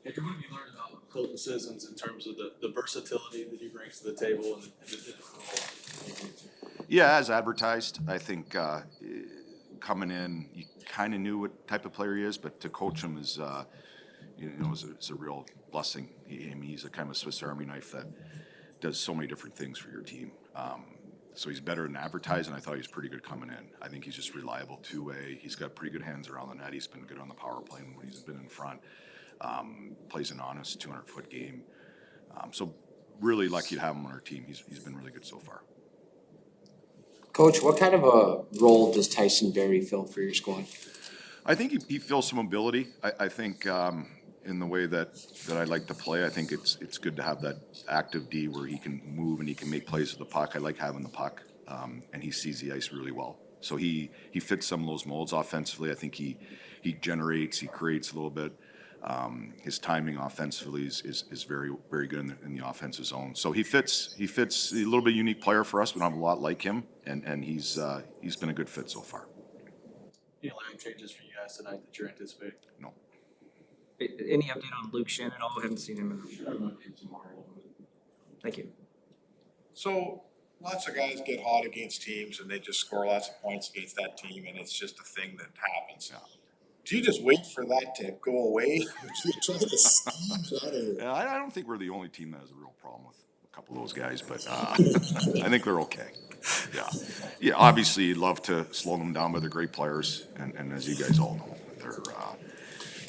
Andrew, what have you learned about Colton Sissons in terms of the versatility that he brings to the table and the different role? Yeah, as advertised, I think coming in, you kind of knew what type of player he is, but to coach him is, it's a real blessing. He's a kind of a Swiss Army knife that does so many different things for your team. So he's better than advertised, and I thought he was pretty good coming in. I think he's just reliable two-way. He's got pretty good hands around the net. He's been good on the power play when he's been in front. Plays an honest 200-foot game. So really lucky to have him on our team. He's been really good so far. Coach, what kind of a role does Tyson Berry fill for your squad? I think he fills some ability. I think in the way that I like to play, I think it's good to have that active D where he can move and he can make plays with the puck. I like having the puck, and he sees the ice really well. So he fits some of those molds offensively. I think he generates, he creates a little bit. His timing offensively is very, very good in the offensive zone. So he fits a little bit unique player for us. We don't have a lot like him, and he's been a good fit so far. Any line changes for you guys tonight that you're anticipating? No. Any update on Luke Shen at all? I haven't seen him in Thank you. So lots of guys get hot against teams and they just score lots of points against that team, and it's just a thing that happens. Yeah. Do you just wait for that to go away? Do you try to squeeze out of it? Yeah, I don't think we're the only team that has a real problem with a couple of those guys, but I think they're okay. Yeah. Obviously, you'd love to slow them down, but they're great players, and as you guys all know, they're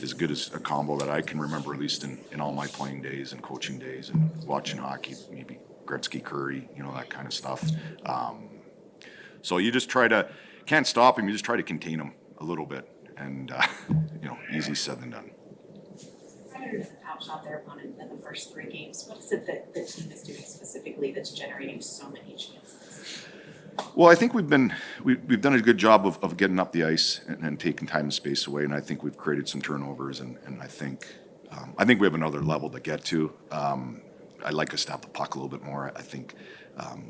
as good as a combo that I can remember, at least in all my playing days and coaching days and watching hockey, maybe Gretzky, Curry, that kind of stuff. So you just can't stop him, you just try to contain him a little bit, and easy said than done. Predators have outshot their opponent in the first 3 games. What is it that the team is doing specifically that's generating so many chances? Well, I think we've done a good job of getting up the ice and taking time and space away, and I think we've created some turnovers, and I think we have another level to get to. I'd like us to have the puck a little bit more. I think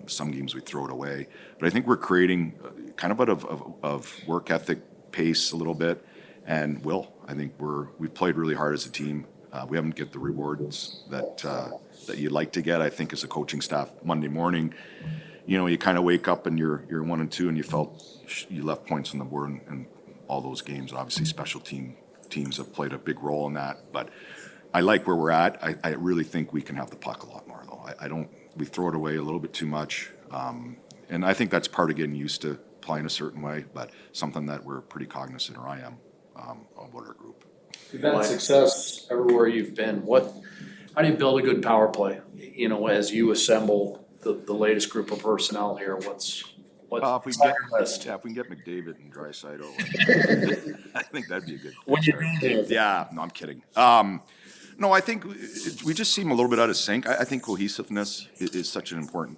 some games we throw it away, but I think we're creating kind of a bit of work ethic, pace a little bit, and will. I think we've played really hard as a team. We haven't get the rewards that you'd like to get. I think as a coaching staff, Monday morning, you kind of wake up and you're 1-2, and you felt you left points on the board in all those games. Obviously, special teams have played a big role in that, but I like where we're at. I really think we can have the puck a lot more, though. We throw it away a little bit too much, and I think that's part of getting used to playing a certain way, but something that we're pretty cognizant, or I am, about our group. You've had success everywhere you've been. How do you build a good power play? As you assemble the latest group of personnel here, what's If we on can your list? if we can get McDavid and Draisaitl, I think that'd be a good. When you start. do. Yeah, no, I'm kidding. No, I think we just seem a little bit out of sync. I think cohesiveness is such an important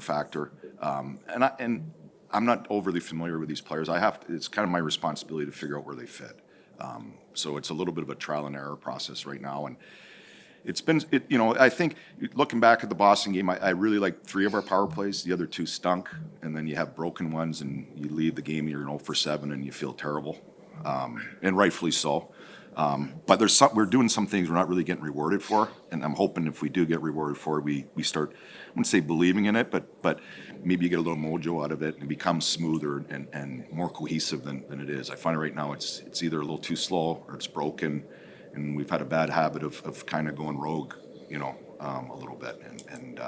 factor, and I'm not overly familiar with these players. It's kind of my responsibility to figure out where they fit. So it's a little bit of a trial and error process right now, and I think looking back at the Boston game, I really liked 3 of our power plays. The other 2 stunk, and then you have broken ones, and you leave the game, you're 0 for 7, and you feel terrible, and rightfully so. But we're doing some things we're not really getting rewarded for, and I'm hoping if we do get rewarded for it, we start, I wouldn't say believing in it, but maybe you get a little mojo out of it and it becomes smoother and more cohesive than it is. I find right now it's either a little too slow or it's broken, and we've had a bad habit of kind of going rogue, a little bit, and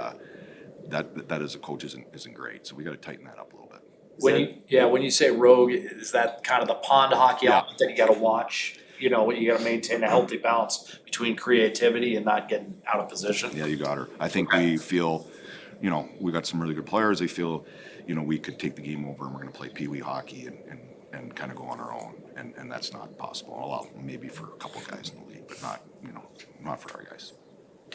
that as a coach isn't great. So we got to tighten that up a little bit. When you say rogue, is that kind of the pond hockey Yeah. element that you got to watch? You got to maintain a healthy balance between creativity and not getting out of position. Yeah, you got her. I think we feel, we got some really good players. They feel, we could take the game over and we're going to play pee-wee hockey and kind of go on our own. And that's not possible. Well, maybe for a couple guys in the league, but not for our guys.